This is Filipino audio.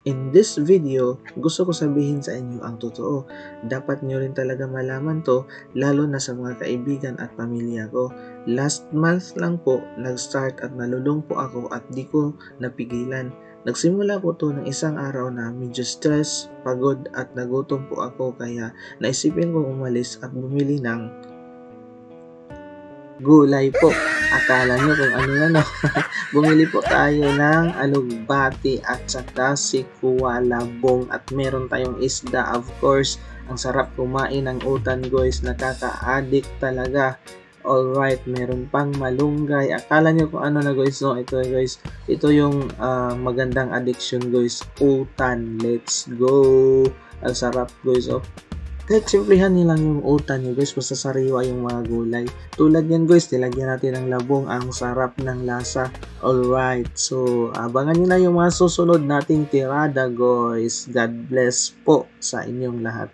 In this video, gusto ko sabihin sa inyo ang totoo. Dapat nyo rin talaga malaman to, lalo na sa mga kaibigan at pamilya ko. Last month lang po, nag-start at nalulung po ako at di ko napigilan. Nagsimula po to ng isang araw na medyo stress, pagod at nagutom po ako kaya naisipin kong umalis at bumili ng gulay po. Akala nyo kung ano yan, no? Bumili po tayo ng alugbati at saka sikwalabong at meron tayong isda, of course. Ang sarap kumain ng utan, guys. Nakaka-addict talaga. Alright, meron pang malunggay. Akala nyo kung ano na, guys, no? Ito, guys. Ito yung magandang addiction, guys. Utan. Let's go. Ang sarap, guys, oh. Kahit simplihan nilang yung utan nyo, guys, basta sariwa yung mga gulay. Tulad yan, guys, nilagyan natin ng labong, ang sarap ng lasa. Alright, so abangan nyo na yung mga susunod nating tirada, guys. God bless po sa inyong lahat.